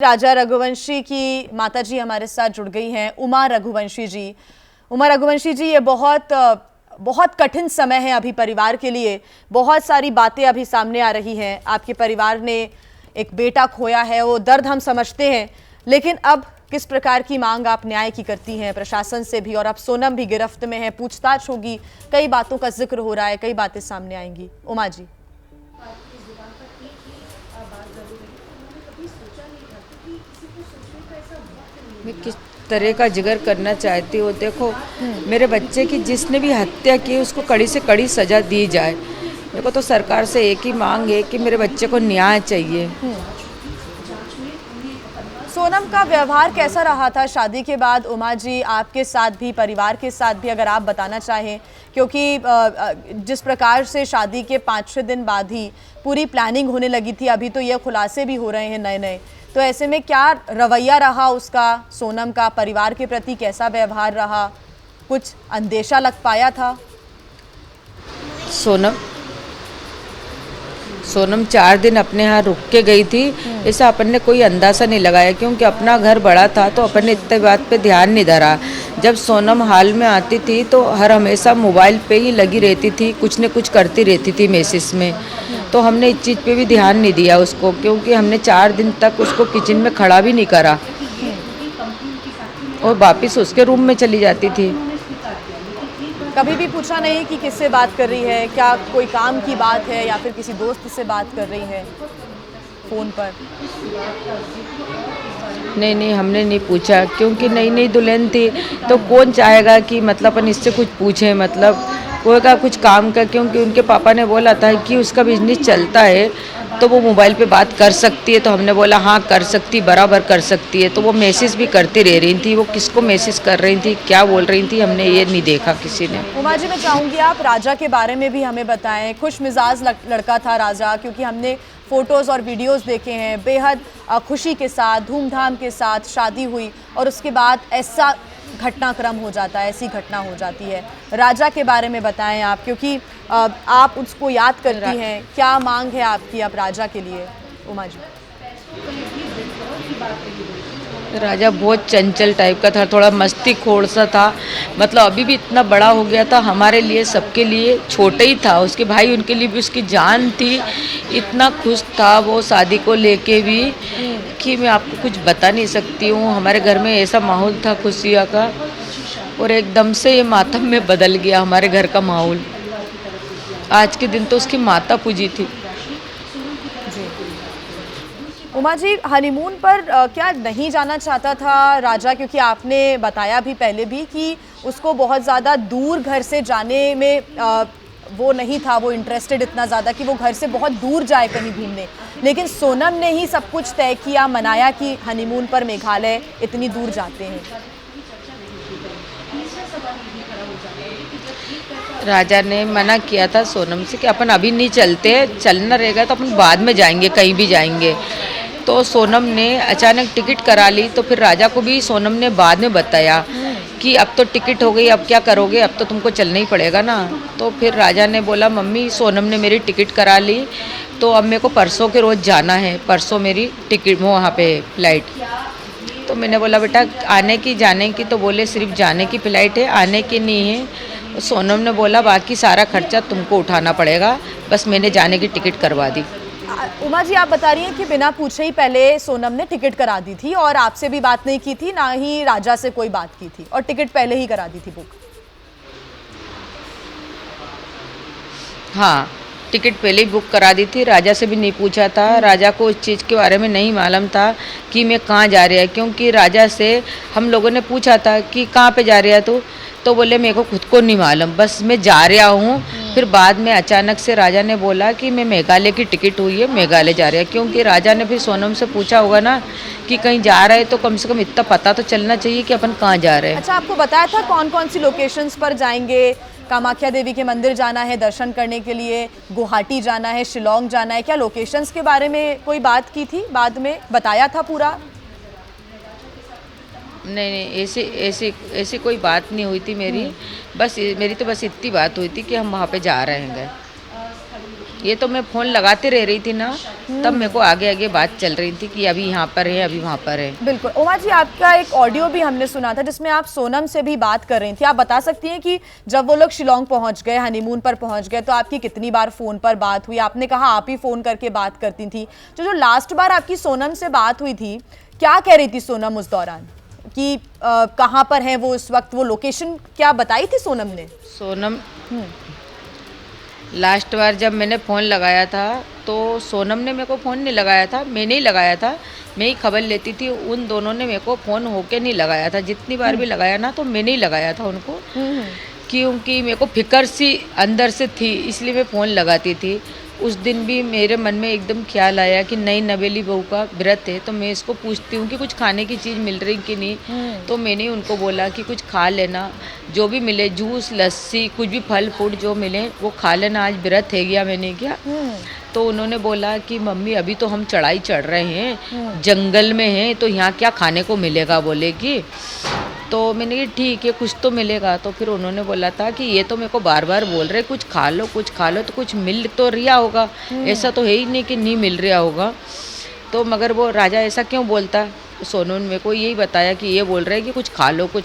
राजा रघुवंशी की माताजी हमारे साथ जुड़ गई हैं, उमा रघुवंशी जी। उमा रघुवंशी जी, ये बहुत कठिन समय है अभी परिवार के लिए। बहुत सारी बातें अभी सामने आ रही हैं। आपके परिवार ने एक बेटा खोया है, वो दर्द हम समझते हैं, लेकिन अब किस प्रकार की मांग आप न्याय की करती हैं प्रशासन से भी? और अब सोनम भी गिरफ्त में है, पूछताछ होगी, कई बातों का जिक्र हो रहा है, कई बातें सामने आएंगी। उमा जी, मैं किस तरह का जिगर करना चाहती हूँ। देखो, मेरे बच्चे की जिसने भी हत्या की उसको कड़ी से कड़ी सज़ा दी जाए। मेरे को तो सरकार से एक ही मांग है कि मेरे बच्चे को न्याय चाहिए। सोनम का व्यवहार कैसा रहा था शादी के बाद? उमा जी, आपके साथ भी, परिवार के साथ भी, अगर आप बताना चाहें, क्योंकि जिस प्रकार से शादी के 5-6 दिन बाद ही पूरी प्लानिंग होने लगी थी, अभी तो ये खुलासे भी हो रहे हैं नए नए, तो ऐसे में क्या रवैया रहा उसका, सोनम का परिवार के प्रति कैसा व्यवहार रहा? कुछ अंदेशा लग पाया था? सोनम 4 दिन अपने यहाँ रुक के गई थी। ऐसा अपन ने कोई अंदाज़ा नहीं लगाया, क्योंकि अपना घर बड़ा था तो अपन ने इतने बात पे ध्यान नहीं धरा। जब सोनम हाल में आती थी तो हर हमेशा मोबाइल पे ही लगी रहती थी, कुछ न कुछ करती रहती थी मैसेज में। तो हमने इस चीज़ पे भी ध्यान नहीं दिया उसको, क्योंकि हमने 4 दिन तक उसको किचन में खड़ा भी नहीं करा और वापस उसके रूम में चली जाती थी। कभी भी पूछा नहीं कि किससे बात कर रही है, क्या कोई काम की बात है या फिर किसी दोस्त से बात कर रही है फोन पर? नहीं, हमने नहीं पूछा, क्योंकि नई नई दुल्हन थी तो कौन चाहेगा कि मतलब अपन इससे कुछ पूछें, मतलब कोई का कुछ काम का। क्योंकि उनके पापा ने बोला था कि उसका बिजनेस चलता है तो वो मोबाइल पे बात कर सकती है, तो हमने बोला हाँ कर सकती, बराबर कर सकती है। तो वो मैसेज भी करती रह रही थी, वो किसको मैसेज कर रही थी, क्या बोल रही थी, हमने ये नहीं देखा किसी ने। उमा जी, मैं चाहूँगी आप राजा के बारे में भी हमें बताएं। खुश मिजाज लड़का था राजा, क्योंकि हमने फोटोज़ और वीडियोस देखे हैं। बेहद खुशी के साथ, धूमधाम के साथ शादी हुई और उसके बाद ऐसा घटनाक्रम हो जाता है, ऐसी घटना हो जाती है। राजा के बारे में बताएं आप, क्योंकि आप उसको याद करती हैं। क्या मांग है आपकी अब राजा के लिए, उमा जी? राजा बहुत चंचल टाइप का था, थोड़ा मस्तीखोर सा था। मतलब अभी भी इतना बड़ा हो गया था, हमारे लिए सबके लिए छोटा ही था। उसके भाई उनके लिए भी उसकी जान थी। इतना खुश था वो शादी को लेके भी कि मैं आपको कुछ बता नहीं सकती हूँ। हमारे घर में ऐसा माहौल था खुशियाँ का, और एकदम से ये मातम में बदल गया हमारे घर का माहौल। आज के दिन तो उसकी माता पूजी थी। उमा जी, हनीमून पर क्या नहीं जाना चाहता था राजा? क्योंकि आपने बताया भी पहले भी कि उसको बहुत ज़्यादा दूर घर से जाने में वो नहीं था, वो इंटरेस्टेड इतना ज़्यादा कि वो घर से बहुत दूर जाए कहीं घूमने। लेकिन सोनम ने ही सब कुछ तय किया, मनाया कि हनीमून पर मेघालय इतनी दूर जाते हैं। राजा ने मना किया था सोनम से कि अपन अभी नहीं चलते, चलना रहेगा तो अपन बाद में जाएंगे, कहीं भी जाएंगे। तो सोनम ने अचानक टिकट करा ली, तो फिर राजा को भी सोनम ने बाद में बताया कि अब तो टिकट हो गई, अब क्या करोगे, अब तो तुमको चलना ही पड़ेगा ना। तो फिर राजा ने बोला मम्मी, सोनम ने मेरी टिकट करा ली तो अब मेरे को परसों के रोज़ जाना है, परसों मेरी टिकट वहाँ पे फ्लाइट। तो मैंने बोला बेटा आने की जाने की? तो बोले सिर्फ जाने की फ़्लाइट है, आने की नहीं है। सोनम ने बोला बाकी सारा खर्चा तुमको उठाना पड़ेगा, बस मैंने जाने की टिकट करवा दी। उमा जी, आप बता रही हैं कि बिना पूछे ही पहले सोनम ने टिकट करा दी थी और आपसे भी बात नहीं की थी, ना ही राजा से कोई बात की थी, और टिकट पहले ही करा दी थी बुक? हाँ, टिकट पहले ही बुक करा दी थी, राजा से भी नहीं पूछा था। राजा को इस चीज़ के बारे में नहीं मालूम था कि मैं कहाँ जा रहा है, क्योंकि राजा से हम लोगों ने पूछा था कि कहाँ पे जा रहा है तो बोले मेरे को खुद को नहीं मालूम, बस मैं जा रहा हूँ। फिर बाद में अचानक से राजा ने बोला कि मैं मेघालय की टिकट हुई है, मेघालय जा रहा है। क्योंकि राजा ने फिर सोनम से पूछा होगा ना कि कहीं जा रहा है तो कम से कम इतना पता तो चलना चाहिए कि अपन कहाँ जा रहे हैं। अच्छा, आपको बताया था कौन कौन सी लोकेशंस पर जाएंगे? कामाख्या देवी के मंदिर जाना है दर्शन करने के लिए, गुवाहाटी जाना है, शिलोंग जाना है। क्या लोकेशंस के बारे में कोई बात की थी? बाद में बताया था पूरा? नहीं, ऐसी कोई बात नहीं हुई थी मेरी। बस मेरी तो बस इतनी बात हुई थी कि हम वहाँ पे जा रहे हैं। ये तो मैं फ़ोन लगाते रह रही थी ना, तब मेरे को आगे आगे बात चल रही थी कि अभी यहाँ पर है, अभी वहाँ पर है। बिल्कुल। उमा जी, आपका एक ऑडियो भी हमने सुना था जिसमें आप सोनम से भी बात कर रही थी। आप बता सकती हैं कि जब वो लोग शिलोंग पहुंच गए, हनीमून पर पहुंच गए, तो आपकी कितनी बार फोन पर बात हुई? आपने कहा आप ही फोन करके बात करती थी। जो लास्ट बार आपकी सोनम से बात हुई थी, क्या कह रही थी सोनम उस दौरान? कि कहाँ पर है वो इस वक्त, वो लोकेशन क्या बताई थी सोनम ने? सोनम लास्ट बार जब मैंने फ़ोन लगाया था तो सोनम ने मेरे को फ़ोन नहीं लगाया था, मैंने ही लगाया था। मैं ही खबर लेती थी, उन दोनों ने मेरे को फ़ोन होके नहीं लगाया था। जितनी बार भी लगाया ना तो मैंने ही लगाया था उनको, क्योंकि मेरे को फिक्र सी अंदर से थी, इसलिए मैं फ़ोन लगाती थी। उस दिन भी मेरे मन में एकदम ख्याल आया कि नई नवेली बहू का व्रत है, तो मैं इसको पूछती हूँ कि कुछ खाने की चीज़ मिल रही कि नहीं। तो मैंने उनको बोला कि कुछ खा लेना, जो भी मिले, जूस लस्सी कुछ भी फल फूड जो मिले वो खा लेना, आज व्रत है गया। मैंने क्या तो उन्होंने बोला कि मम्मी अभी तो हम चढ़ाई चढ़ रहे हैं, जंगल में हैं, तो यहाँ क्या खाने को मिलेगा, बोले कि। तो मैंने कहा ठीक है कुछ तो मिलेगा। तो फिर उन्होंने बोला था कि ये तो मेरे को बार बार बोल रहे कुछ खा लो कुछ खा लो, तो कुछ मिल तो रहा होगा, ऐसा तो है ही नहीं कि नहीं मिल रहा होगा। तो मगर वो राजा ऐसा क्यों बोलता? सोनू ने मेरे को यही बताया कि ये बोल रहे हैं कि कुछ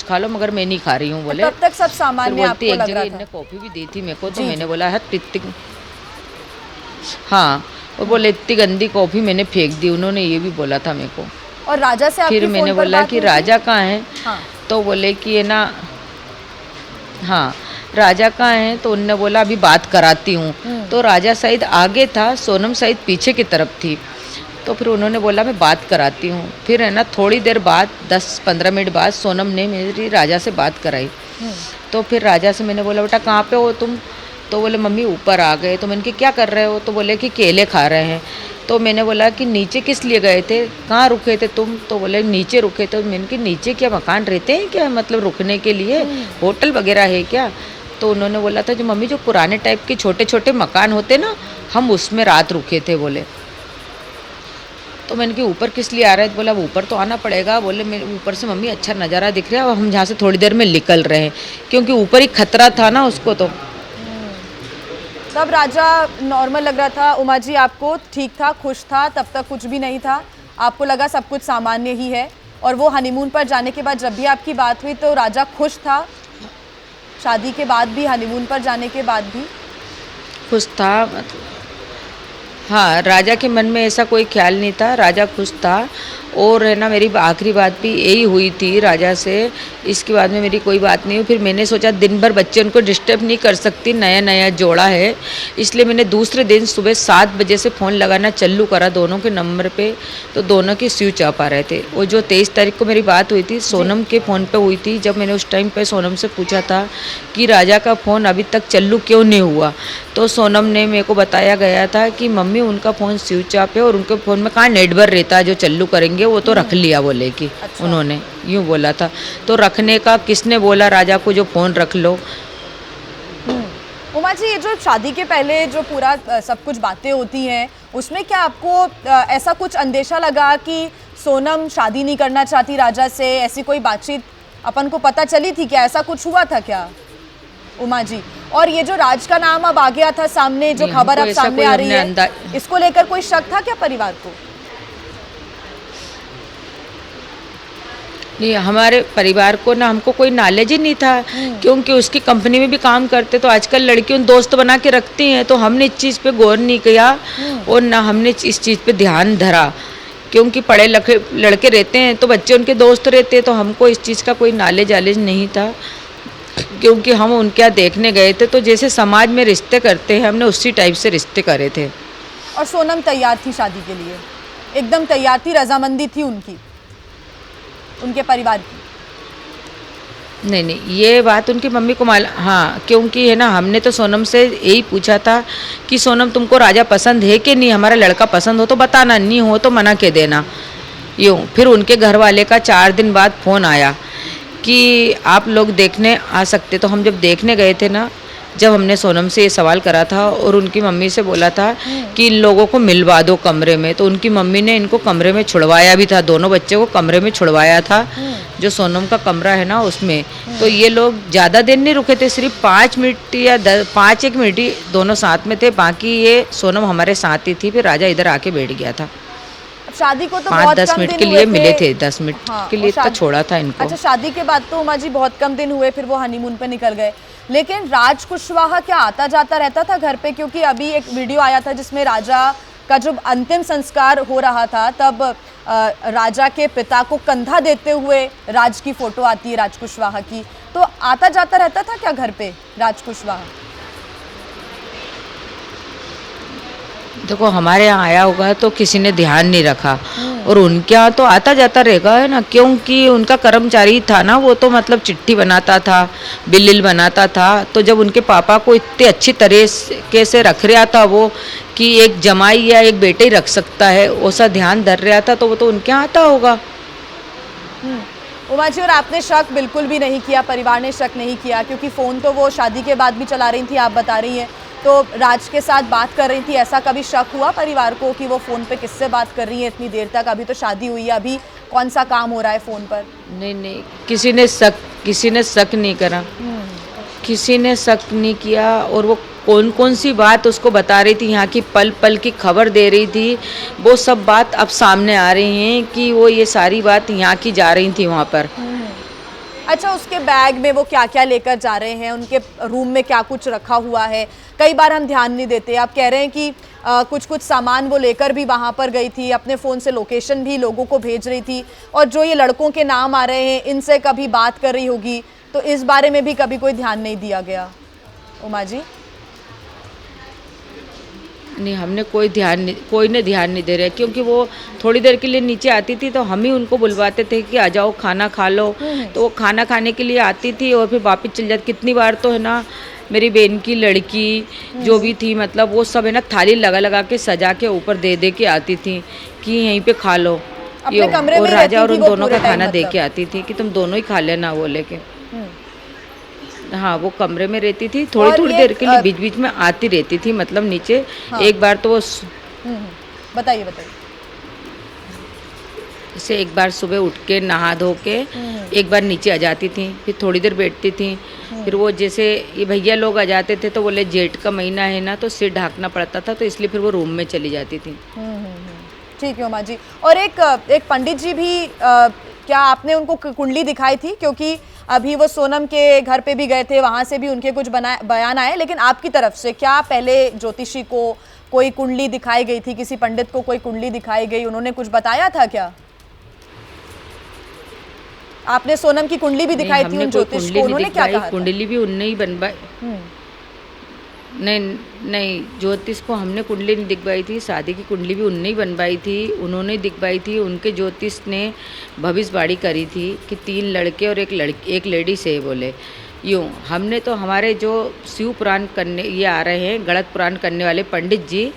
खा लो मगर मैं नहीं खा रही हूँ, बोले। तब तक सब सामान्य आपको एक लग जगह रहा इनने था? कॉफ़ी भी दी थी मेरे को, तो मैंने बोला है तित्ती, हाँ, वो बोले इतनी गंदी कॉफ़ी मैंने फेंक दी, उन्होंने ये भी बोला था मेरे को। और राजा से आपकी फिर फोन मैंने पर बोला बात कि हुई थी? राजा कहाँ है? हाँ। तो बोले कि ये ना, हाँ राजा कहाँ है? तो उनने बोला अभी बात कराती हूँ। तो राजा शायद आगे था, सोनम शायद पीछे की तरफ थी। तो फिर उन्होंने बोला मैं बात कराती हूँ। फिर है ना थोड़ी देर बाद 10-15 मिनट बाद सोनम ने मेरी राजा से बात कराई। तो फिर राजा से मैंने बोला बेटा कहाँ पे हो तुम? तो बोले मम्मी ऊपर आ गए। तो मैंने कहा क्या कर रहे हो? तो बोले कि केले खा रहे हैं। तो मैंने बोला कि नीचे किस लिए गए थे, कहाँ रुके थे तुम? तो बोले नीचे रुके। तो मैंने कहा नीचे क्या मकान रहते हैं क्या, मतलब रुकने के लिए होटल वगैरह है क्या? तो उन्होंने बोला था जो मम्मी जो पुराने टाइप के छोटे छोटे मकान होते ना, हम उसमें रात रुके थे, बोले। तो मैंने कहा ऊपर किस लिए आ रहे थे? बोला ऊपर तो आना पड़ेगा, बोले मेरे ऊपर से मम्मी अच्छा नज़ारा दिख रहा है और हम जहाँ से थोड़ी देर में निकल रहे हैं, क्योंकि ऊपर ही खतरा था ना उसको। तो तब राजा नॉर्मल लग रहा था, उमा जी आपको ठीक था, खुश था, तब तक कुछ भी नहीं था, आपको लगा सब कुछ सामान्य ही है। और वो हनीमून पर जाने के बाद जब भी आपकी बात हुई तो राजा खुश था, शादी के बाद भी, हनीमून पर जाने के बाद भी खुश था, हाँ राजा के मन में ऐसा कोई ख्याल नहीं था, राजा खुश था। और है ना मेरी आखिरी बात भी यही हुई थी राजा से, इसके बाद में मेरी कोई बात नहीं हुई। फिर मैंने सोचा दिन भर बच्चे उनको डिस्टर्ब नहीं कर सकती, नया नया जोड़ा है, इसलिए मैंने दूसरे दिन सुबह 7 बजे से फ़ोन लगाना चालू करा दोनों के नंबर पे। तो दोनों के स्विच ऑफ आ रहे थे। वो जो 23 तारीख को मेरी बात हुई थी सोनम के फ़ोन पे हुई थी, जब मैंने उस टाइम पे सोनम से पूछा था कि राजा का फ़ोन अभी तक चालू क्यों नहीं हुआ, तो सोनम ने मेरे को बताया गया था कि मम्मी उनका फ़ोन स्विच ऑफ है और उनके फ़ोन में कहाँ नेटवर्क रहता है जो चालू करेंगे, वो तो रख लिया, बोले कि। अच्छा। उन्होंने यूँ बोला था। तो रखने का किसने बोला राजा को जो फ़ोन रख लो? उमा जी, ये जो शादी के पहले जो पूरा सब कुछ बातें होती हैं, उसमें क्या आपको ऐसा कुछ अंदेशा लगा कि सोनम शादी नहीं करना चाहती राजा से? ऐसी कोई बातचीत अपन को पता चली थी क्या? ऐसा कुछ हुआ था क्या उमा जी? और ये जो राज का नाम अब आ गया था सामने, जो खबर अब सामने आ रही है, इसको लेकर कोई शक था क्या परिवार को? नहीं, हमारे परिवार को ना, हमको कोई नॉलेज ही नहीं था, क्योंकि उसकी कंपनी में भी काम करते, तो आजकल लड़कियों दोस्त बना के रखती हैं, तो हमने इस चीज़ पे गौर नहीं किया और ना हमने इस चीज़ पे ध्यान धरा, क्योंकि पढ़े लिखे लड़के रहते हैं तो बच्चे उनके दोस्त रहते हैं, तो हमको इस चीज़ का कोई नॉलेज नहीं था, क्योंकि हम उनके यहाँ देखने गए थे, तो जैसे समाज में रिश्ते करते हैं हमने उसी टाइप से रिश्ते करे थे। और सोनम तैयार थी शादी के लिए, एकदम तैयार थी, रजामंदी थी उनकी, उनके परिवार की? नहीं, ये बात उनकी मम्मी को मालूम, हाँ, क्योंकि है ना हमने तो सोनम से यही पूछा था कि सोनम तुमको राजा पसंद है कि नहीं, हमारा लड़का पसंद हो तो बताना, नहीं हो तो मना के देना, यूँ। फिर उनके घर वाले का 4 दिन बाद फ़ोन आया कि आप लोग देखने आ सकते। तो हम जब देखने गए थे ना, जब हमने सोनम से ये सवाल करा था और उनकी मम्मी से बोला था कि इन लोगों को मिलवा दो कमरे में, तो उनकी मम्मी ने इनको कमरे में छुड़वाया भी था, दोनों बच्चे को कमरे में छुड़वाया था, जो सोनम का कमरा है ना उसमें। तो ये लोग ज़्यादा देर नहीं रुके थे, सिर्फ 5 मिनट या 5-1 मिनट ही दोनों साथ में थे, बाकी ये सोनम हमारे साथ ही थी। फिर राजा इधर आके बैठ गया था। शादी को तो बहुत 5-10 कम मिनट दिन के हुए लिए थे। मिले थे, 10 मिनट हाँ, के लिए और तो छोड़ा था इनको। अच्छा, शादी के बाद तो उमा जी बहुत कम दिन हुए, फिर वो हनीमून पे निकल गए। लेकिन राज कुशवाहा क्या आता जाता रहता था घर पे? क्योंकि अभी एक वीडियो आया था जिसमें राजा का जब अंतिम संस्कार हो रहा था, तब राजा के पिता को कंधा देते हुए राज की फोटो आती है, राज कुशवाहा की। तो आता जाता रहता था क्या घर पे राज कुशवाहा? देखो, हमारे यहाँ आया होगा तो किसी ने ध्यान नहीं रखा, और उनके यहाँ तो आता जाता रहेगा है ना, क्योंकि उनका कर्मचारी था ना वो, तो मतलब चिट्ठी बनाता था, बिल बनाता था। तो जब उनके पापा को इतने अच्छी तरीके से रख रहा था वो, कि एक जमाई या एक बेटे ही रख सकता है, वैसा ध्यान धर रहा था, तो वो तो उनके यहाँ आता होगा। उमा जी, और आपने शक बिल्कुल भी नहीं किया, परिवार ने शक नहीं किया, क्योंकि फ़ोन तो वो शादी के बाद भी चला रही थी, आप बता रही हैं, तो राज के साथ बात कर रही थी। ऐसा कभी शक हुआ परिवार को कि वो फ़ोन पे किससे बात कर रही है इतनी देर तक? अभी तो शादी हुई है, अभी कौन सा काम हो रहा है फ़ोन पर? नहीं, किसी ने शक नहीं करा, किसी ने शक नहीं किया। और वो कौन कौन सी बात उसको बता रही थी, यहाँ की पल पल की खबर दे रही थी, वो सब बात अब सामने आ रही हैं कि वो ये सारी बात यहाँ की जा रही थी वहाँ पर। अच्छा, उसके बैग में वो क्या क्या लेकर जा रहे हैं, उनके रूम में क्या कुछ रखा हुआ है? कई बार हम ध्यान नहीं देते। आप कह रहे हैं कि कुछ कुछ सामान वो लेकर भी वहाँ पर गई थी, अपने फ़ोन से लोकेशन भी लोगों को भेज रही थी, और जो ये लड़कों के नाम आ रहे हैं इनसे कभी बात कर रही होगी, तो इस बारे में भी कभी कोई ध्यान नहीं दिया गया उमा जी? नहीं, हमने कोई ने ध्यान नहीं दे रहा, क्योंकि वो थोड़ी देर के लिए नीचे आती थी तो हम ही उनको बुलवाते थे कि आ जाओ खाना खा लो, तो वो खाना खाने के लिए आती थी और फिर वापस चल जाती। कितनी बार तो है ना, मेरी बहन की लड़की जो भी थी, मतलब वो सब है ना थाली लगा लगा के सजा के ऊपर दे दे के आती थी कि यहीं पे खा लो। अपने कमरे में और राजा और रहती उन थी वो दोनों का पूरे टाइम खाना दे मतलब? के आती थी कि तुम दोनों ही खा लेना, वो लेके। हाँ, वो कमरे में रहती थी, थोड़ी और थोड़ी ये देर के लिए बीच बीच में आती रहती थी, मतलब नीचे। हाँ। एक बार तो वो बताइए बताइए। जैसे एक बार सुबह उठ के नहा धो के एक बार नीचे आ जाती थी, फिर थोड़ी देर बैठती थी, फिर वो जैसे ये भैया लोग आ जाते थे तो बोले जेठ का महीना है ना, तो सिर ढाकना पड़ता था, तो इसलिए फिर वो रूम में चली जाती थी। ठीक है उमा जी। और एक पंडित जी भी, क्या आपने उनको कुंडली दिखाई थी? क्योंकि अभी वो सोनम के घर पे भी गए थे, वहाँ से भी उनके कुछ बयान आए, लेकिन आपकी तरफ से क्या पहले ज्योतिषी को कोई कुंडली दिखाई गई थी, किसी पंडित को कोई कुंडली दिखाई गई, उन्होंने कुछ बताया था क्या? आपने सोनम की कुंडली भी दिखाई थी उन ज्योतिष को, उन्होंने क्या कहा था? कुंडली भी उनने ही बनवाई। नहीं, ज्योतिष को हमने कुंडली नहीं दिखवाई थी, शादी की कुंडली भी उनने ही बनवाई थी, उन्होंने दिखवाई थी। उनके ज्योतिष ने भविष्यवाणी करी थी कि 3 लड़के और एक लेडी से बोले यूँ। हमने तो हमारे जो शिव पुराण करने ये आ रहे हैं, गणत पुराण करने वाले पंडित जी,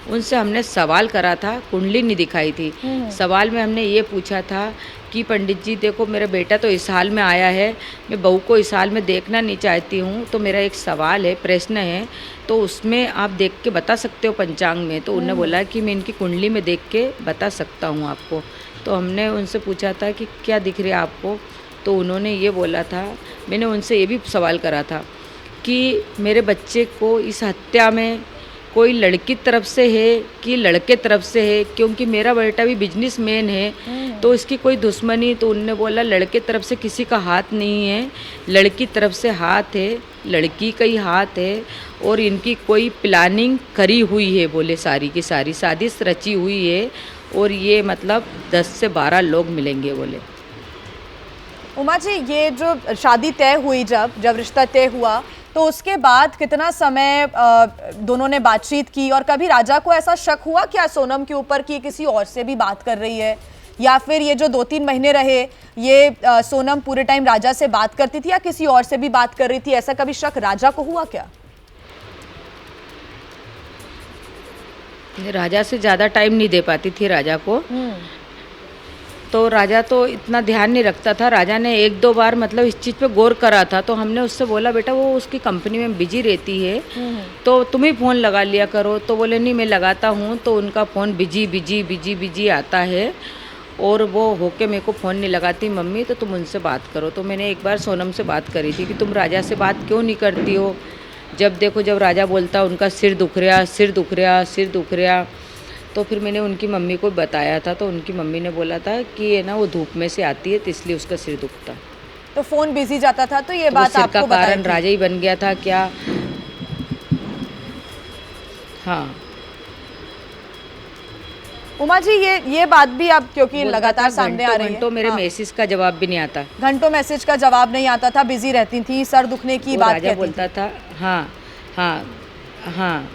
उनसे हमने सवाल करा था, कुंडली नहीं दिखाई थी। सवाल में हमने ये पूछा था कि पंडित जी देखो, मेरा बेटा तो इस हाल में आया है, मैं बहू को इस हाल में देखना नहीं चाहती हूँ, तो मेरा एक सवाल है, प्रश्न है, तो उसमें आप देख के बता सकते हो पंचांग में? तो उन्होंने बोला कि मैं इनकी कुंडली में देख के बता सकता हूँ आपको। तो हमने उनसे पूछा था कि क्या दिख रहा है आपको? तो उन्होंने ये बोला था, मैंने उनसे ये भी सवाल करा था कि मेरे बच्चे को इस हत्या में कोई लड़की तरफ से है कि लड़के तरफ से है, क्योंकि मेरा बेटा भी बिजनेसमैन है, तो इसकी कोई दुश्मनी? तो उनने बोला लड़के तरफ से किसी का हाथ नहीं है, लड़की तरफ से हाथ है, लड़की का ही हाथ है, और इनकी कोई प्लानिंग करी हुई है, बोले सारी की सारी साजिश रची हुई है, और ये मतलब 10 से 12 लोग मिलेंगे बोले। उमा जी, ये जो शादी तय हुई, जब रिश्ता तय हुआ, तो उसके बाद कितना समय दोनों ने बातचीत की? और कभी राजा को ऐसा शक हुआ क्या सोनम के ऊपर कि किसी और से भी बात कर रही है? या फिर ये जो 2-3 महीने रहे, ये सोनम पूरे टाइम राजा से बात करती थी या किसी और से भी बात कर रही थी? ऐसा कभी शक राजा को हुआ क्या? राजा से ज़्यादा टाइम नहीं दे पाती थी राजा को, तो राजा तो इतना ध्यान नहीं रखता था। राजा ने एक दो बार मतलब इस चीज़ पे गौर करा था, तो हमने उससे बोला बेटा वो उसकी कंपनी में बिजी रहती है तो तुम ही फ़ोन लगा लिया करो। तो बोले नहीं मैं लगाता हूँ, तो उनका phone busy busy busy busy आता है और वो होके मेरे को फ़ोन नहीं लगाती मम्मी, तो तुम उनसे बात करो। तो मैंने एक बार सोनम से बात करी थी कि तुम राजा से बात क्यों नहीं करती हो, जब देखो जब राजा बोलता उनका सिर दुख रहा सिर दुख रहा सिर दुख रहा। तो फिर मैंने उनकी मम्मी को बताया था, तो उनकी मम्मी ने बोला था कि ये ना वो धूप में से आती है तो इसलिए उसका सिर दुखता। तो फोन बिजी जाता था, तो ये तो वो बात सिर आपको का बताई कारण थी। राजा ही बन गया था क्या? हाँ उमा जी, ये बात भी आप क्योंकि बोलता लगातार था, सामने आ रही है। घंटों मेरे हाँ। मैसेज का जवाब भी नहीं आता। घंटों मैसेज का जवाब नहीं आता था, बिजी रहती थी, सर दुखने की वो बात राजा कहती बोलता थी। था हाँ हाँ हाँ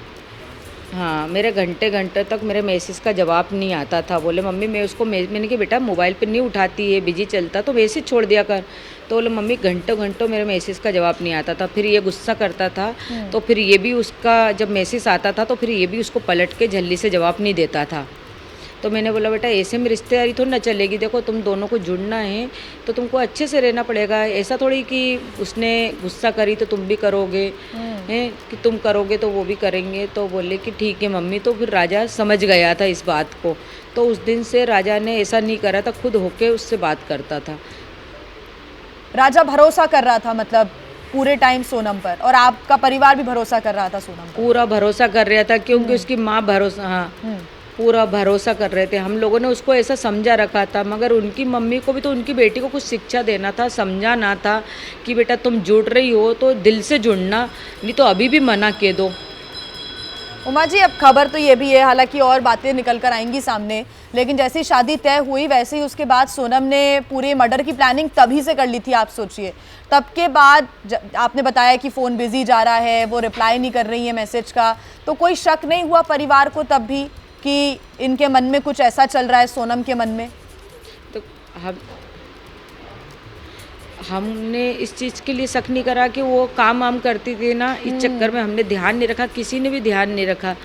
हाँ, मेरे घंटे घंटे तक मेरे मैसेज का जवाब नहीं आता था। बोले मम्मी मैं उसको मैंने कि बेटा मोबाइल पे नहीं उठाती है, बिजी चलता तो मैसेज छोड़ दिया कर। तो बोले मम्मी घंटों घंटों मेरे मैसेज का जवाब नहीं आता था। फिर ये गुस्सा करता था, तो फिर ये भी उसका जब मैसेज आता था तो फिर ये भी उसको पलट के जल्दी से जवाब नहीं देता था। तो मैंने बोला बेटा ऐसे में रिश्तेदारी थोड़ी ना चलेगी, देखो तुम दोनों को जुड़ना है तो तुमको अच्छे से रहना पड़ेगा। ऐसा थोड़ी कि उसने गुस्सा करी तो तुम भी करोगे, हैं कि तुम करोगे तो वो भी करेंगे। तो बोले कि ठीक है मम्मी। तो फिर राजा समझ गया था इस बात को, तो उस दिन से राजा ने ऐसा नहीं करा था, खुद होके उससे बात करता था। राजा भरोसा कर रहा था मतलब पूरे टाइम सोनम पर, और आपका परिवार भी भरोसा कर रहा था सोनम पर। पूरा भरोसा कर रहा था क्योंकि उसकी माँ भरोसा, हाँ पूरा भरोसा कर रहे थे। हम लोगों ने उसको ऐसा समझा रखा था, मगर उनकी मम्मी को भी तो उनकी बेटी को कुछ शिक्षा देना था, समझाना था कि बेटा तुम जुड़ रही हो तो दिल से जुड़ना, नहीं तो अभी भी मना के दो। उमा जी, अब खबर तो ये भी है, हालांकि और बातें निकल कर आएंगी सामने, लेकिन जैसे ही शादी तय हुई वैसे ही उसके बाद सोनम ने पूरे मर्डर की प्लानिंग तभी से कर ली थी। आप सोचिए, तब के बाद आपने बताया कि फ़ोन बिजी जा रहा है, वो रिप्लाई नहीं कर रही है मैसेज का, तो कोई शक नहीं हुआ परिवार को तब भी कि इनके मन में कुछ ऐसा चल रहा है, सोनम के मन में? तो हमने इस चीज़ के लिए शक नहीं करा कि वो काम वाम करती थी ना, इस चक्कर में हमने ध्यान नहीं रखा, किसी ने भी ध्यान नहीं रखा।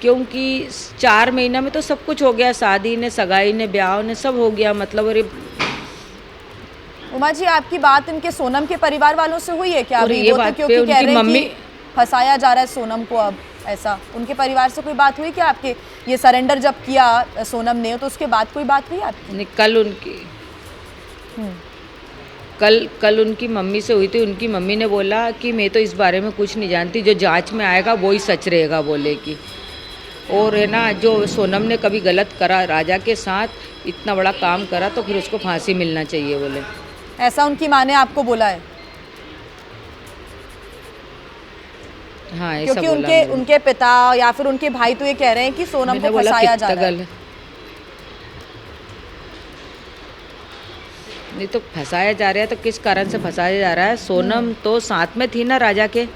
क्योंकि 4 महीना में तो सब कुछ हो गया, शादी ने, सगाई ने, ब्याह ने, सब हो गया मतलब। और उमा जी, आपकी बात इनके सोनम के परिवार वालों से हुई है क्या? और अभी ये वो तो बात क्योंकि पे कह उनकी रहे हैं मम्मी, कि फंसाया जा रहा है सोनम को, अब ऐसा उनके परिवार से कोई बात हुई क्या आपके? ये सरेंडर जब किया सोनम ने तो उसके बाद कोई बात हुई आपकी? कल उनकी मम्मी से हुई थी। उनकी मम्मी ने बोला कि मैं तो इस बारे में कुछ नहीं जानती, जो जांच में आएगा वो ही सच रहेगा, बोले कि। और है ना, जो सोनम ने कभी गलत करा राजा के साथ, इतना बड़ा काम करा, तो फिर उसको फांसी मिलना चाहिए, बोले। ऐसा उनकी माँ ने आपको बोला है? हाँ ऐसा क्योंकि बोला उनके पिता या फिर उनके भाई तो ये कह रहे हैं कि सोनम को फंसाया जा रहा है। नहीं तो फंसाया जा रहा है, तो किस कारण से फंसाया जा रहा है? सोनम तो साथ में थी ना राजा के,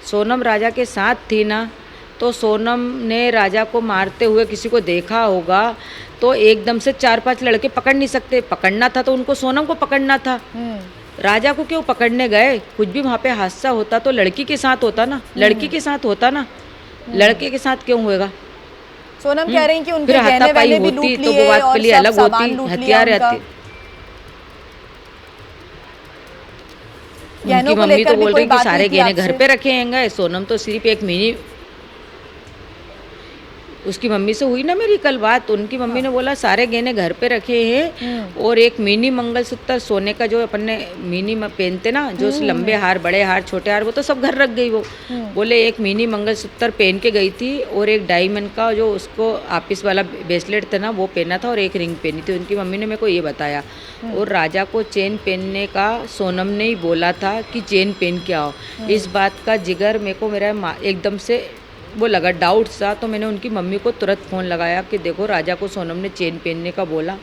सोनम राजा के साथ थी ना, तो सोनम ने राजा को मारते हुए किसी को देखा होगा, तो एकदम से 4-5 लड़के पकड़ नहीं सकते। पकड़ना था तो उनको सोनम को पकड़ना था, राजा को क्यों पकड़ने गए? कुछ भी वहाँ पे हादसा होता तो लड़की के साथ होता ना, लड़की के साथ होता ना, लड़के के साथ क्यों होएगा? सोनम कह रही हैं कि उनके फिर गहने हाथापाई वहने भी लूट होती तो लिए वो बात और के लिए सब अलग सामान होती, लूट लिया हथियार उनका। रहते। गहनों उनकी को मम्मी लेकर तो भी बोल कोई रही कि बात सारे हुई थी गहने आपसे? घर पे रखे हैं। सोनम तो सिर्फ एक मिनी, उसकी मम्मी से हुई ना मेरी कल बात, उनकी मम्मी ने बोला सारे गहने घर पे रखे हैं और एक मिनी मंगलसूत्र सोने का जो अपन ने मिनी पहनते ना, जो लंबे हार, बड़े हार, छोटे हार, वो तो सब घर रख गई वो। बोले एक मिनी मंगलसूत्र पहन के गई थी और एक डायमंड का जो उसको आपिस वाला ब्रेसलेट था ना वो पहना था और एक रिंग पहनी थी। उनकी मम्मी ने मेरे को ये बताया। और राजा को चेन पहनने का सोनम ने ही बोला था कि चेन पहन के आओ। इस बात का जिगर मेरे को मेरा एकदम से वो लगा, डाउट सा। तो मैंने उनकी मम्मी को तुरंत फ़ोन लगाया कि देखो राजा को सोनम ने चेन पहनने का बोला।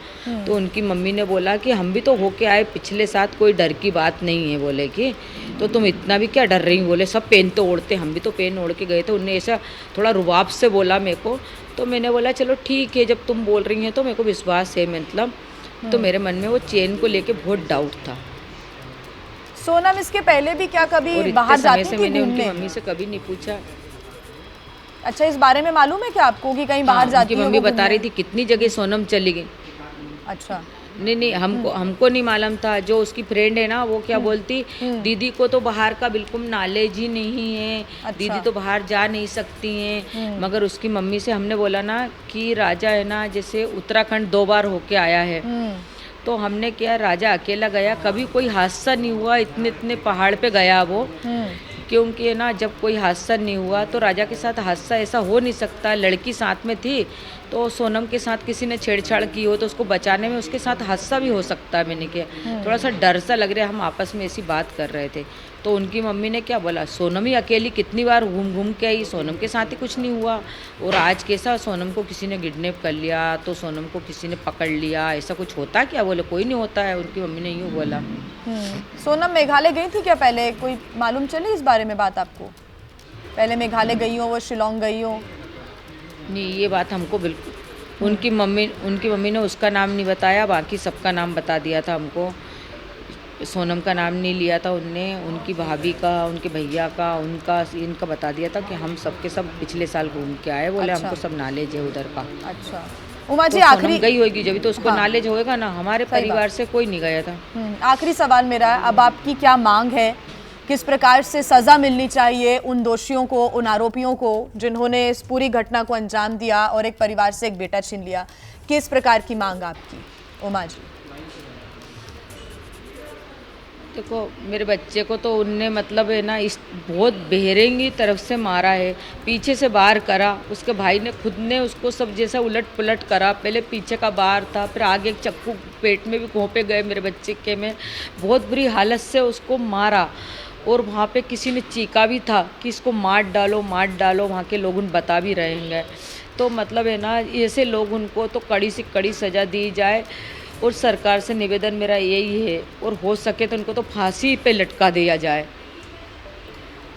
तो उनकी मम्मी ने बोला कि हम भी तो होके आए पिछले साथ, कोई डर की बात नहीं है, बोले कि तो तुम इतना भी क्या डर रही? बोले सब पहनते ओढ़ते, हम भी तो पहन ओढ़ के गए थे। उनने ऐसा थोड़ा रुबाब से बोला मेरे को। तो मैंने बोला चलो ठीक है, जब तुम बोल रही हैं तो मेरे को विश्वास है, मतलब। तो मेरे मन में वो चेन को लेके बहुत डाउट था। सोनम इसके पहले भी क्या कभी और बाहर इतने समय जाती से थी मैंने उनकी घूमने? मम्मी से कभी नहीं पूछा। अच्छा, इस बारे में मालूम है क्या आपको कि कहीं बाहर हाँ, जाती उनकी है मम्मी वो बता रही घूमने? थी कितनी जगह सोनम चली गई। अच्छा। नहीं, हमको नहीं मालूम था। जो उसकी फ्रेंड है ना, वो क्या बोलती, दीदी को तो बाहर का बिल्कुल नॉलेज ही नहीं है, अच्छा। दीदी तो बाहर जा नहीं सकती हैं। मगर उसकी मम्मी से हमने बोला ना कि राजा है ना, जैसे उत्तराखंड 2 बार होके आया है, तो हमने क्या, राजा अकेला गया, कभी कोई हादसा नहीं हुआ, इतने पहाड़ पे गया वो, क्योंकि ना जब कोई हादसा नहीं हुआ तो राजा के साथ हादसा ऐसा हो नहीं सकता। लड़की साथ में थी, तो सोनम के साथ किसी ने छेड़छाड़ की हो तो उसको बचाने में उसके साथ हादसा भी हो सकता है। मैंने किया थोड़ा सा डर सा लग रहा है, हम आपस में ऐसी बात कर रहे थे, तो उनकी मम्मी ने क्या बोला, सोनम ही अकेली कितनी बार घूम के आई, सोनम के साथ ही कुछ नहीं हुआ, और आज कैसा सोनम को किसी ने किडनैप कर लिया, तो सोनम को किसी ने पकड़ लिया, ऐसा कुछ होता है क्या? बोले कोई नहीं होता है, उनकी मम्मी ने यूँ बोला। सोनम मेघालय गई थी क्या पहले? कोई मालूम चली इस बारे में बात आपको? पहले मेघालय गई हो, वो शिलोंग गई हो? नहीं, ये बात हमको बिल्कुल, उनकी मम्मी ने उसका नाम नहीं बताया, बाकी सबका नाम बता दिया था हमको। सोनम का नाम नहीं लिया था उनने, उनकी भाभी का, उनके भैया का, उनका, इनका बता दिया था कि हम सबके सब पिछले साल घूम के आए। बोले अच्छा। हमको सब नॉलेज है उधर का। अच्छा उमा जी, तो आखिरी सोनम गई होगी जब तो उसको हाँ। नॉलेज होएगा ना, हमारे सही परिवार से कोई नहीं गया था। आखिरी सवाल मेरा, अब आपकी क्या मांग है? किस प्रकार से सजा मिलनी चाहिए उन दोषियों को, उन आरोपियों को जिन्होंने इस पूरी घटना को अंजाम दिया और एक परिवार से एक बेटा छीन लिया? किस प्रकार की मांग आपकी, उमा जी? देखो, मेरे बच्चे को तो उनने मतलब है ना, इस बहुत बेरंगी तरफ से मारा है, पीछे से बाहर करा, उसके भाई ने खुद ने उसको सब जैसा उलट पुलट करा, पहले पीछे का बाहर था, फिर आगे एक चक्कू पेट में भी घोंपे गए मेरे बच्चे के में, बहुत बुरी हालत से उसको मारा। और वहाँ पे किसी ने चीखा भी था कि इसको मार डालो, वहाँ के लोग उन बता भी रहेंगे। तो मतलब है ना, ऐसे लोग उनको तो कड़ी से कड़ी सज़ा दी जाए, और सरकार से निवेदन मेरा यही है, और हो सके तो उनको तो फांसी पे लटका दिया जाए।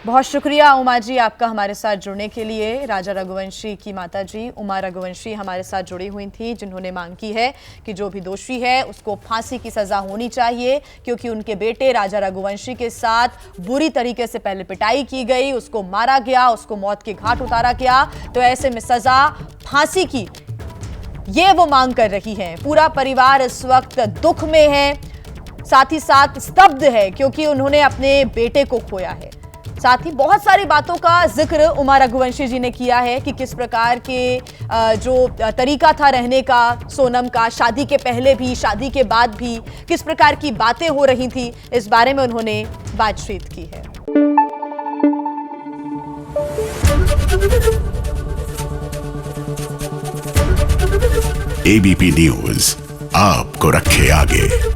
बहुत शुक्रिया उमा जी आपका हमारे साथ जुड़ने के लिए। राजा रघुवंशी की माता जी उमा रघुवंशी हमारे साथ जुड़ी हुई थी, जिन्होंने मांग की है कि जो भी दोषी है उसको फांसी की सजा होनी चाहिए, क्योंकि उनके बेटे राजा रघुवंशी के साथ बुरी तरीके से पहले पिटाई की गई, उसको मारा गया, उसको मौत के घाट उतारा गया, तो ऐसे में सजा फांसी की ये वो मांग कर रही है। पूरा परिवार इस वक्त दुख में है, साथ ही साथ स्तब्ध है, क्योंकि उन्होंने अपने बेटे को खोया है। साथ ही बहुत सारी बातों का जिक्र उमा रघुवंशी जी ने किया है कि किस प्रकार के जो तरीका था रहने का सोनम का, शादी के पहले भी, शादी के बाद भी किस प्रकार की बातें हो रही थी, इस बारे में उन्होंने बातचीत की है। एबीपी न्यूज आपको रखे आगे।